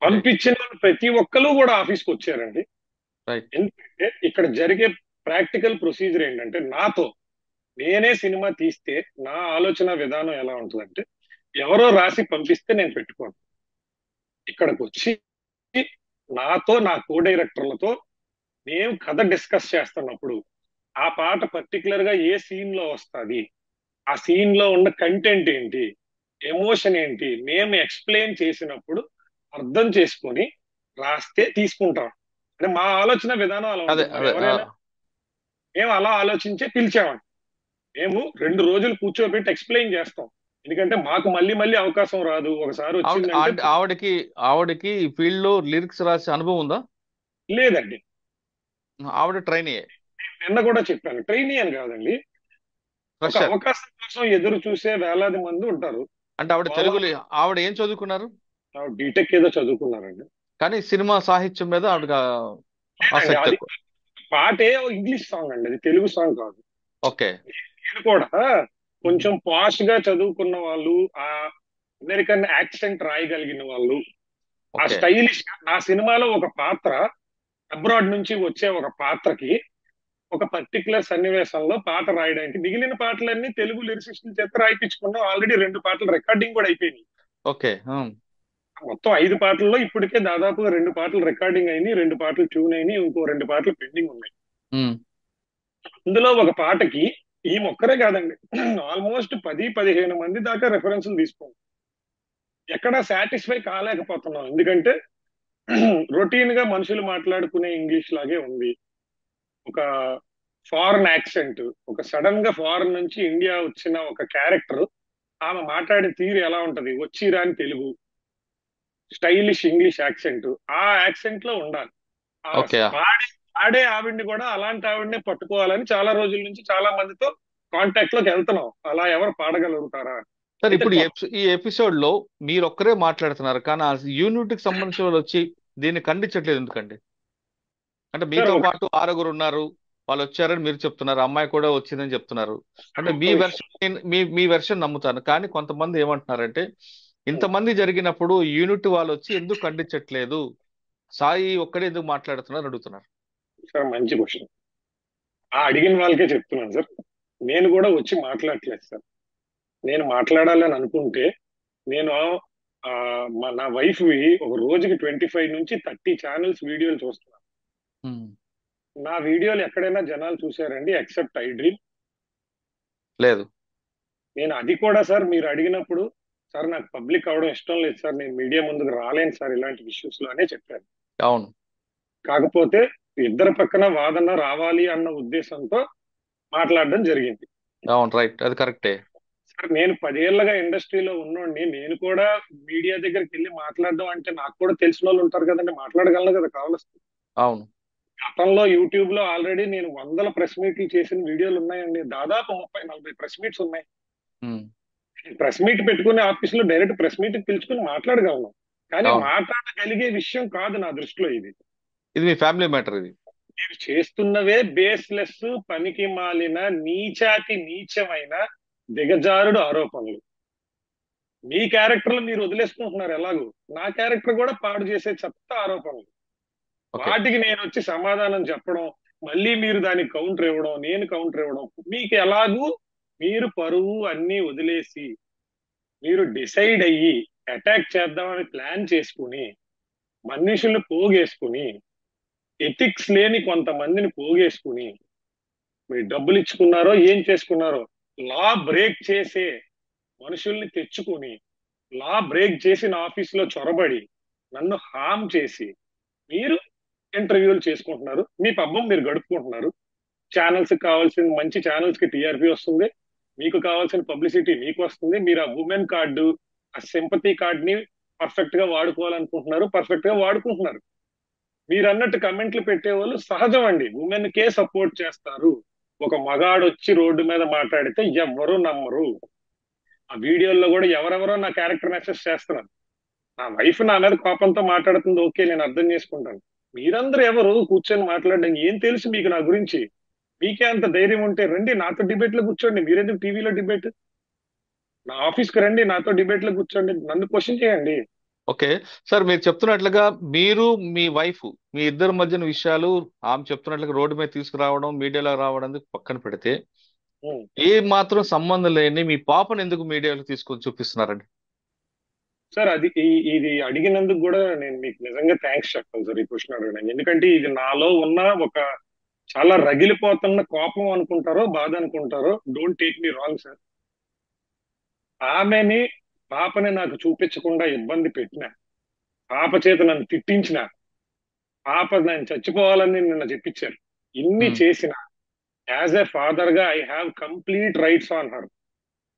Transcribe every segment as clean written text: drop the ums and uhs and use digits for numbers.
Right. పంపించిన వాళ్ళు ప్రతి ఒక్కరు కూడా ఆఫీస్కి వచ్చారండి. రైట్. ఎందుకంటే ఇక్కడ జరిగే ప్రాక్టికల్ ప్రొసీజర్ ఏంటంటే నేనే సినిమా తీస్తే నా ఆలోచన విధానం ఎలా ఉంటుందంటే ఎవరో రాసి పంపిస్తే నేను పెట్టుకోను. ఇక్కడికి వచ్చి నా కో డైరెక్టర్లతో మేము కథ డిస్కస్ చేస్తున్నప్పుడు ఆ పాట పర్టికులర్ గా ఏ సీన్ లో వస్తుంది, ఆ సీన్ లో ఉన్న కంటెంట్ ఏంటి, ఎమోషన్ ఏంటి మేము ఎక్స్ప్లెయిన్ చేసినప్పుడు అర్థం చేసుకొని రాస్తే తీసుకుంటాం. అంటే మా ఆలోచన విధానం అలా అదే ఉంటుంది. మరి అదే ఎవరైనా మేము అలా ఆలోచించే పిలిచామండి. మేము 2 రోజులు కూర్చోబెట్టి ఎక్స్ప్లెయిన్ చేస్తాం. ఎందుకంటే మాకు మళ్ళీ మళ్ళీ అవకాశం రాదు. ఒకసారి ఆవిడ వచ్చిందంటే ఆవిడ- ఆవిడకి ఆవిడకి ఈ ఫీల్డ్ లో లిరిక్స్ రాసే అనుభవం ఉందా? లేదండి. ఆవిడ ట్రైనీ? నిన్న కూడా చెప్పాను, ట్రైనీ అని కాదండి. ఒక ఫ్రెషర్? అవకాశం కోసం ఎదురు చూసే వేలాది మంది ఉంటారు. అంటే ఆవిడ వాళ్ళ తెలుగులో ఆవిడ ఏం చదువుకున్నారు? బీటెక్ ఏదో చదువుకున్నారండి. కానీ సినిమా సాహిత్యం మీద ఆవిడకి లేదండి, ఆసక్తి అది ఎక్కువ. పాటే ఇంగ్లీష్ సాంగ్ అండి, అది తెలుగు సాంగ్ కాదు. ఓకే. నేను కూడా కొంచెం పాష్ గా చదువుకున్న వాళ్ళు, ఆ అమెరికన్ యాక్సెంట్ రాయగలిగిన వాళ్ళు, ఆ ఓకే. స్టైలిష్ నా సినిమాలో ఒక పాత్ర అబ్రాడ్ నుంచి వచ్చే ఒక పాత్రకి ఒక పర్టికులర్ సన్నివేశంలో పాట రాయడానికి మిగిలిన పాటలన్నీ తెలుగు లిరిసిస్టుల చేత రాయిపించుకున్నాం. ఆల్రెడీ 2 పాటలు రికార్డింగ్ కూడా అయిపోయినాయి. ఓకే. మొత్తం 5 పాటల్లో ఇప్పటికే దాదాపుగా 2 పాటలు రికార్డింగ్ అయినాయి, 2 పాటలు ట్యూన్ అయినాయి, ఇంకో 2 పాటలు పెండింగ్ ఉన్నాయి. ఉమ్. అందులో ఒక పాటకి ఈ మొక్కరే కాదండి, ఆల్మోస్ట్ 10-15 మంది దాకా రెఫరెన్స్లు తీసుకోండి. ఎక్కడా సాటిస్ఫై కాలేకపోతున్నాం. ఎందుకంటే రొటీన్ గా మనుషులు మాట్లాడుకునే ఇంగ్లీష్ లాగే ఉంది. ఒక ఫారెన్ యాక్సెంట్, ఒక సడన్ గా ఫారెన్ నుంచి ఇండియా వచ్చిన ఒక క్యారెక్టర్, ఆమె మాట్లాడే తీరు ఎలా ఉంటది, వచ్చి రాని తెలుగు, స్టైలిష్ ఇంగ్లీష్ యాక్సెంట్, ఆ యాక్సెంట్ లో ఉండాలి. ఆ ఓకే. పాడే పాడే ఆవిడ్ని కూడా అలాంటి ఆవిడనే పట్టుకోవాలని చాలా రోజుల నుంచి చాలా మందితో కాంటాక్ట్ లోకి వెళ్తున్నాం. అలా ఎవరు పాడగలుగుతారా? సార్, అయితే ఇప్పుడు ఈ ఎపిసోడ్ లో మీరు ఒక్కరే మాట్లాడుతున్నారు, కానీ ఆ యూనిట్ కి సంబంధించిన వాళ్ళు వచ్చి దీన్ని ఖండించట్లేదు ఎందుకండి? అంటే సార్ మీతో ఒక పాటు 6 ఉన్నారు, వాళ్ళు వచ్చారని మీరు చెప్తున్నారు, అమ్మాయి కూడా వచ్చిందని చెప్తున్నారు. అంటే ఒక్క మీ నిమిషం. వెర్షన్ మీ వెర్షన్ నమ్ముతాను, కానీ కొంతమంది ఏమంటున్నారంటే ఇంతమంది జరిగినప్పుడు యూనిట్ వాళ్ళు వచ్చి ఎందుకు ఖండించట్లేదు, సాయి ఒక్కడే ఎందుకు మాట్లాడుతున్నారు అడుగుతున్నారు. సార్ మంచి క్వశ్చన్. ఆ అడిగిన వాళ్ళకే చెప్తున్నాను సార్. నేను కూడా వచ్చి మాట్లాడట్లేదు సార్. నేను మాట్లాడాలని అనుకుంటే నేను నా వైఫ్ ఒక రోజుకి 25 నుంచి 30 ఛానల్స్ వీడియోలు చూస్తున్నాను. ఉమ్. నా వీడియోలు ఎక్కడైనా జనాలు చూసారండి ఎక్సెప్ట్ ఐ డ్రీమ్? లేదు. నేను అది కూడా సార్ మీరు అడిగినప్పుడు, సార్ నాకు పబ్లిక్ అవడం ఇష్టం లేదు సార్, నేను మీడియా ముందుకు రాలేను సార్ ఇలాంటి ఇష్యూస్ లో అనే చెప్పాను. అవును. కాకపోతే ఇద్దరు పక్కన వాదన రావాలి అన్న ఉద్దేశంతో మాట్లాడడం జరిగింది. అవును. రైట్. అది కరెక్టే. సార్ నేను 10 ఏళ్లుగా ఇండస్ట్రీలో ఉన్నోడిని, నేను కూడా మీడియా దగ్గరికి వెళ్ళి మాట్లాడడం అంటే నాకు కూడా తెలిసిన వాళ్ళు ఉంటారు కదండి, మాట్లాడగలను కదా కావాల్సి. అవును. గతంలో యూట్యూబ్ లో ఆల్రెడీ నేను వందల ప్రెస్ మీట్లు చేసిన వీడియోలు ఉన్నాయండి. దాదాపు 30-40 ప్రెస్ మీట్స్ ఉన్నాయి. ఉమ్. ప్రెస్ మీట్ పెట్టుకుని ఆఫీస్ లో డైరెక్ట్ ప్రెస్ మీట్ పిలుచుకుని మాట్లాడగలను. కానీ అవును. మాట్లాడగలిగే విషయం కాదు నా దృష్టిలో ఇది. ఇది మీ ఫ్యామిలీ మ్యాటర్ ఇది. మీరు చేస్తున్నవే బేస్లెస్, పనికి మాలిన, నీచాతి నీచమైన, దిగజారుడు ఆరోపణలు. మీ క్యారెక్టర్లు మీరు వదిలేసుకుంటున్నారు ఎలాగూ, నా క్యారెక్టర్ కూడా పాడు చేసే చెత్త ఆరోపణలు. ఓకే. వాటికి నేను వచ్చి సమాధానం చెప్పడం, మళ్ళీ మీరు దానికి కౌంటర్ ఇవ్వడం, నేను కౌంటర్ ఇవ్వడం, మీకు ఎలాగూ మీరు పరువు అన్ని వదిలేసి మీరు డిసైడ్ అయ్యి అటాక్ చేద్దామని ప్లాన్ చేసుకుని మనుషుల్ని పోగేసుకుని, ఎథిక్స్ లేని కొంతమందిని పోగేసుకుని మీరు డబ్బులు ఇచ్చుకున్నారో ఏం చేసుకున్నారో, లా బ్రేక్ చేసే మనుషుల్ని తెచ్చుకుని, లా బ్రేక్ చేసిన ఆఫీసులో చొరబడి నన్ను హామ్ చేసి మీరు ఇంటర్వ్యూలు చేసుకుంటున్నారు. మీ పబ్బం మీరు గడుపుకుంటున్నారు. ఛానల్స్ కావాల్సిన మంచి ఛానల్స్ కి టీఆర్పీ వస్తుంది, మీకు కావాల్సిన పబ్లిసిటీ మీకు వస్తుంది. మీరు ఆ ఉమెన్ కార్డు, ఆ సింపతి కార్డ్ ని పర్ఫెక్ట్ గా వాడుకోవాలనుకుంటున్నారు, పర్ఫెక్ట్ గా వాడుకుంటున్నారు. మీరు అన్నట్టు కమెంట్లు పెట్టేవాళ్ళు సహజం అండి, ఉమెన్ కే సపోర్ట్ చేస్తారు. ఒక మగాడు వచ్చి రోడ్డు మీద మాట్లాడితే ఎవ్వరూ నమ్మరు. ఆ వీడియోల్లో కూడా ఎవరెవరో నా క్యారెక్టర్ అసెస్ చేస్తున్నారు. నా వైఫ్ నా మీద కోపంతో మాట్లాడుతుంది, ఓకే నేను అర్థం చేసుకుంటాను. మీరందరూ ఎవరు కూర్చొని మాట్లాడడం, ఏం తెలుసు మీకు నా గురించి? మీకే అంత ధైర్యం ఉంటే రండి నాతో డిబేట్ లో కూర్చోండి. మీరెందుకు టీవీలో డిబేట్? నా ఆఫీస్కి రండి, నాతో డిబేట్ లో కూర్చోండి, నన్ను క్వశ్చన్ చేయండి. ఓకే. సార్ మీరు చెప్తున్నట్లుగా మీరు మీ వైఫ్ మీ ఇద్దరి మధ్యన విషయాలు ఆమె చెప్తున్నట్లుగా రోడ్డు మీద తీసుకురావడం మీడియాలో రావడం పక్కన పెడితే ఉమ్. ఏ మాత్రం సంబంధం లేని మీ పాపను ఎందుకు మీడియాలో తీసుకొని చూపిస్తున్నారండి? సార్ అది ఇది అడిగినందుకు కూడా నేను మీకు నిజంగా థ్యాంక్స్ చెప్పాలి సార్, ఈ క్వశ్చన్ అడగడానికి. ఎందుకంటే ఇది నాలో ఉన్న ఒక చాలా రగిలిపోతున్న కోపం అనుకుంటారో బాధ అనుకుంటారో, don't take me wrong sir. ఆమెని పాపని నాకు చూపించకుండా ఇబ్బంది పెట్టిన, పాప చేత నన్ను తిట్టించిన, పాప నేను చచ్చిపోవాలని నిన్న చెప్పించారు. ఇన్ని ఉమ్, చేసిన, యాజ్ ఎ ఫాదర్ గా I have complete rights on her.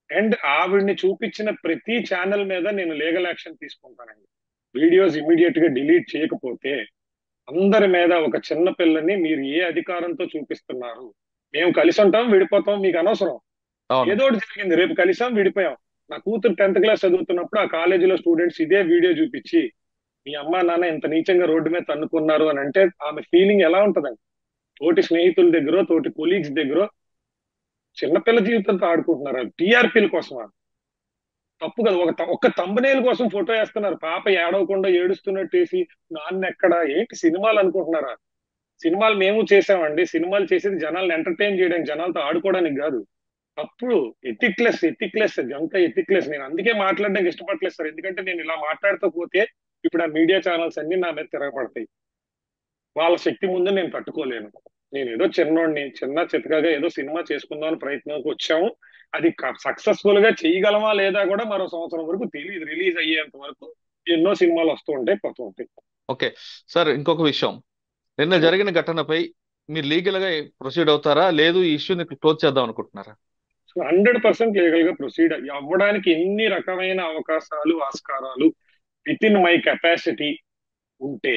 And ఆవిడ్ని చూపించిన ప్రతి ఛానల్ మీద నేను లీగల్ యాక్షన్ తీసుకుంటానండి. వీడియోస్ ఇమీడియట్ గా డిలీట్ చేయకపోతే అందరి మీద, ఒక చిన్న పిల్లని మీరు ఏ అధికారంతో చూపిస్తున్నారు? మేము కలిసి ఉంటాం, విడిపోతాం, మీకు అనవసరం. అవును. ఏదో ఒకటి జరిగింది, రేపు కలిసాం, విడిపోయాం. నా కూతురు 10th క్లాస్ చదువుతున్నప్పుడు ఆ కాలేజీలో స్టూడెంట్స్ ఇదే వీడియో చూపించి మీ అమ్మా నాన్న ఇంత నీచంగా రోడ్డు మీద తన్నుకున్నారు అని అంటే ఆమె ఫీలింగ్ ఎలా ఉంటదండి? తోటి స్నేహితుల దగ్గర, తోటి కొలీగ్స్ దగ్గర చిన్నపిల్ల జీవితంతో ఆడుకుంటున్నారు. టీఆర్పీల కోసం తప్పు కదా. ఒక్క తంబనేల్ కోసం ఫోటో వేస్తున్నారు. పాప ఏడవకుండా ఏడుస్తున్నట్టు వేసి నాన్న ఎక్కడ, ఏంటి సినిమాలు అనుకుంటున్నారా? సినిమాలు మేము చేసామండి. సినిమాలు చేసేది జనాలను ఎంటర్టైన్ చేయడానికి, జనాలతో ఆడుకోవడానికి కాదు. తప్పుడు. ఎథిక్లెస్ ఇదంతా ఎథిక్లెస్. నేను అందుకే మాట్లాడడానికి ఇష్టపడలేదు సార్. ఎందుకంటే నేను ఇలా మాట్లాడుతూ పోతే ఇప్పుడు ఆ మీడియా ఛానల్స్ అన్ని నా మీద తిరగబడతాయి. వాళ్ళ శక్తి ముందు నేను తట్టుకోలేను. నేను ఏదో చిన్నోడిని, చిన్న చితకగా ఏదో సినిమా చేసుకుందామని ప్రయత్నంకి వచ్చాము. అది సక్సెస్ఫుల్ గా చేయగలమా లేదా కూడా మరో సంవత్సరం వరకు తెలియదు. రిలీజ్ అయ్యేంత వరకు ఎన్నో సినిమాలు వస్తూ ఉంటాయి, పోతూ ఉంటాయి. ఓకే. సార్ ఇంకొక విషయం, నిన్న జరిగిన ఘటనపై మీరు లీగల్ గా ప్రొసీడ్ అవుతారా, లేదు ఈ ఇష్యూని క్లోజ్ చేద్దాం అనుకుంటున్నారా? 100% లీగల్ గా ప్రొసీడ్ అవ్వడానికి ఎన్ని రకమైన అవకాశాలు, ఆస్కారాలు విత్ ఇన్ మై కెపాసిటీ ఉంటే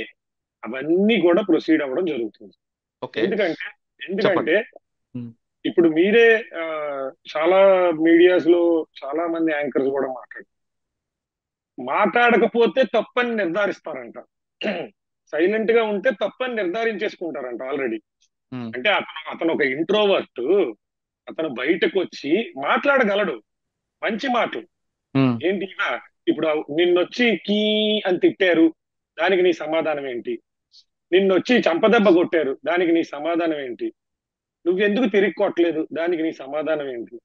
అవన్నీ కూడా ప్రొసీడ్ అవ్వడం జరుగుతుంది. ఓకే. ఎందుకంటే చెప్పండి. ఎందుకంటే ఉమ్, ఇప్పుడు మీరే చాలా మీడియాస్ లో చాలా మంది యాంకర్స్ కూడా మాట్లాడకపోతే తప్పని నిర్ధారిస్తారంట. సైలెంట్ గా ఉంటే తప్పని నిర్ధారించేసుకుంటారంట ఆల్రెడీ. ఉమ్, అంటే అతను ఒక ఇంట్రోవర్ట్. అతను బయటకు వచ్చి మాట్లాడగలడు మంచి మాటలు. ఉమ్, ఏంటి ఇప్పుడు నిన్నొచ్చి కీ అని తిట్టారు, దానికి నీ సమాధానం ఏంటి? నిన్నొచ్చి చంపదెబ్బ కొట్టారు, దానికి నీ సమాధానం ఏంటి? నువ్వెందుకు తిరిగి కొట్టలేదు, దానికి నీ సమాధానం ఏంటి?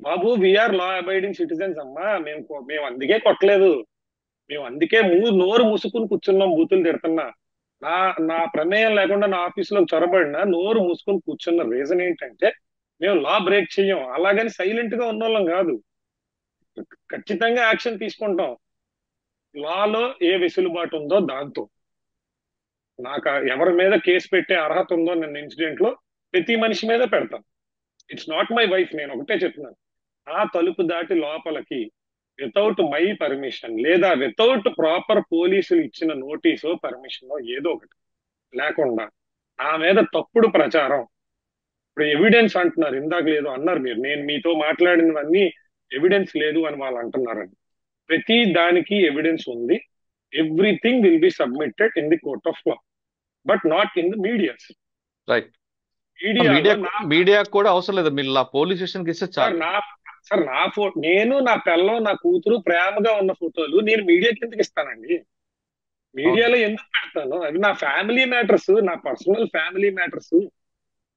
బాబు, వీఆర్ లా అబైడింగ్ సిటిజన్స్ అమ్మా. మేము అందుకే కొట్టలేదు. మేము అందుకే నోరు మూసుకుని కూర్చున్నాం, బూతులు తిడుతున్నా. నా నా ప్రమేయం లేకుండా నా ఆఫీసులో చొరబడినా నోరు మూసుకుని కూర్చున్న రీజన్ ఏంటంటే మేము లా బ్రేక్ చెయ్యం. అలాగని సైలెంట్ గా ఉన్నోళ్ళం కాదు. ఖచ్చితంగా యాక్షన్ తీసుకుంటాం. లాలో ఏ వెసులుబాటు ఉందో దాంతో. నాకు ఎవరి మీద కేసు పెట్టే అర్హత ఉందో నిన్న ఇన్సిడెంట్ లో ప్రతి మనిషి మీద పెడతాం. It's not my wife. నేను ఒకటే చెప్తున్నాను, ఆ తలుపు దాటి లోపలికి వితౌట్ మై పర్మిషన్ లేదా వితౌట్ ప్రాపర్ పోలీసులు ఇచ్చిన నోటీసో పర్మిషనో ఏదో ఒకటి లేకుండా నా మీద తప్పుడు ప్రచారం, ఇప్పుడు ఎవిడెన్స్ అంటున్నారు, ఇందాక లేదు అన్నారు మీరు, నేను మీతో మాట్లాడినవన్నీ ఎవిడెన్స్ లేదు అని వాళ్ళు అంటున్నారండి. ప్రతి దానికి ఎవిడెన్స్ ఉంది. Everything will be submitted in the court of law, but not in the medias. Right. మీడియాలో మీడియా మీడియా కూడా అవసరం లేదు, మీరు పోలీస్ స్టేషన్కి ఇస్తే సార్ చాలు. నా సార్ నా నేను నా పిల్లం నా కూతురు ప్రేమగా ఉన్న ఫోటోలు నేను మీడియా కిందకి ఇస్తానండి? అవును. మీడియాలో ఎందుకు పెడతాను? అవి నా ఫ్యామిలీ మ్యాటర్స్, నా పర్సనల్ ఫ్యామిలీ మ్యాటర్స్.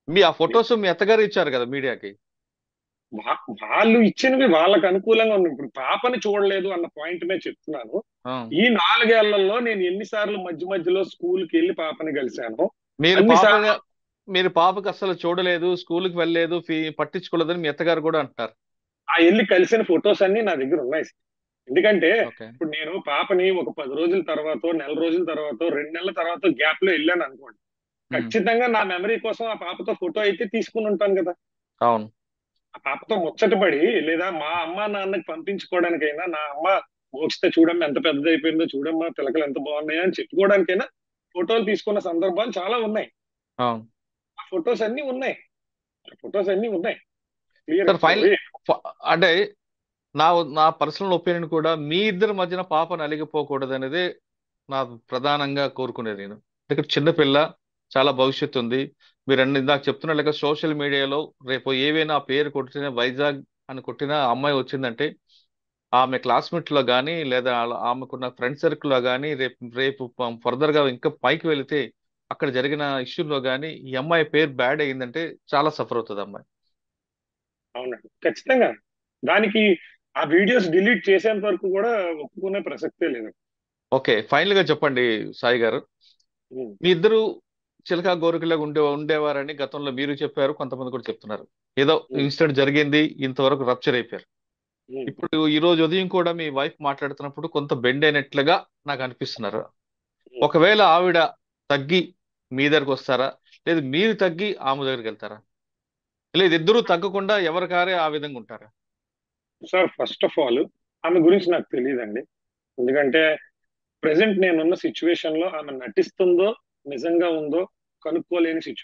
మీ ఆ ఫొటోస్ మీ అత్తగారు ఇచ్చారు కదా మీడియాకి. వాళ్ళు ఇచ్చినవి వాళ్ళకి అనుకూలంగా ఉన్నాయి. ఇప్పుడు పాపని చూడలేదు అన్న పాయింట్ మీద చెప్తున్నాను. ఆ. ఈ 4 ఏళ్లలో నేను ఎన్నిసార్లు మధ్య మధ్యలో స్కూల్కి వెళ్ళి పాపని కలిశాను. మీరు అన్నిసార్లు మీరు పాపకి అసలు చూడలేదు, స్కూల్కి వెళ్ళలేదు, పట్టించుకోలేదని మీ అత్తగారు కూడా అంటారు. ఆ వెళ్ళి కలిసిన ఫొటోస్ అన్ని నా దగ్గర ఉన్నాయి. ఎందుకంటే ఓకే. ఇప్పుడు నేను పాపని ఒక 10 రోజుల తర్వాత, నెల రోజుల తర్వాత, 2 నెలల తర్వాత గ్యాప్ లో వెళ్ళాను అనుకోండి, ఉమ్, ఖచ్చితంగా నా మెమరీ కోసం ఆ పాపతో ఫోటో అయితే తీసుకుని ఉంటాను కదా. అవును. ఆ పాపతో ముచ్చటపడి లేదా మా అమ్మ నాన్నకి పంపించుకోవడానికైనా, నా అమ్మ మోక్షిత చూడమ్మా ఎంత పెద్దదైపోయిందో, చూడమ్మా పిలకలు ఎంత బాగున్నాయో అని చెప్పుకోవడానికైనా ఫోటోలు తీసుకున్న సందర్భాలు చాలా ఉన్నాయి. అవును. ఆ ఫొటోస్ అన్ని ఉన్నాయి. ఫొటోస్ అన్ని ఉన్నాయి క్లియర్. సార్ ఫైనల్ అంటే నా నా పర్సనల్ ఒపీనియన్ కూడా మీ ఇద్దరి మధ్యన పాప నలిగిపోకూడదు అనేది నా ప్రధానంగా కోరుకునేది. నేను ఇక్కడ చిన్నపిల్ల, చాలా భవిష్యత్తు ఉంది. మీరు ఇందాక చెప్తున్నట్లుగా సోషల్ మీడియాలో రేపు ఏవైనా ఆ పేరు కొట్టిన వైజాగ్ అని కొట్టిన అమ్మాయి వచ్చిందంటే ఆమె క్లాస్మేట్ లో కానీ లేదా ఆమెకున్న ఫ్రెండ్ సర్కిల్ లో కానీ రేపు రేపు ఫర్దర్ గా ఇంకా పైకి వెళితే అక్కడ జరిగిన ఇష్యూలో కానీ ఈ అమ్మాయి పేరు బ్యాడ్ అయ్యిందంటే చాలా సఫర్ అవుతుంది అమ్మాయి. అవునండి, ఖచ్చితంగా. దానికి ఆ వీడియోస్ డిలీట్ చేసేంత వరకు కూడా ఒప్పుకునే ప్రసక్తే లేదు. ఓకే, ఫైనల్ గా చెప్పండి సాయి గారు. ఉమ్, మీ ఇద్దరు చిలకా గోరుకులాగా ఉండేవారని గతంలో మీరు చెప్పారు, కొంతమంది కూడా చెప్తున్నారు. ఏదో ఉమ్, ఇన్సిడెంట్ జరిగింది, ఇంతవరకు రప్చర్ అయిపోయారు. ఉమ్, ఇప్పుడు ఈ రోజు ఉదయం కూడా మీ వైఫ్ మాట్లాడుతున్నప్పుడు కొంత బెండ్ అయినట్లుగా నాకు అనిపిస్తున్నారు. ఉమ్. ఒకవేళ ఆవిడ తగ్గి మీ దగ్గరకు వస్తారా, లేదు మీరు తగ్గి ఆమె దగ్గరికి వెళ్తారా, లేదు ఇద్దరూ తగ్గకుండా ఎవరికారే ఆ విధంగా ఉంటారా? సార్, ఫస్ట్ ఆఫ్ ఆల్ ఆమె గురించి నాకు తెలియదండి. ఎందుకంటే ప్రెసెంట్ నేనున్న సిచ్యువేషన్ లో ఆమె నటిస్తుందో నిజంగా ఉందో కనుక్కోలేని సిచ్యువేషన్.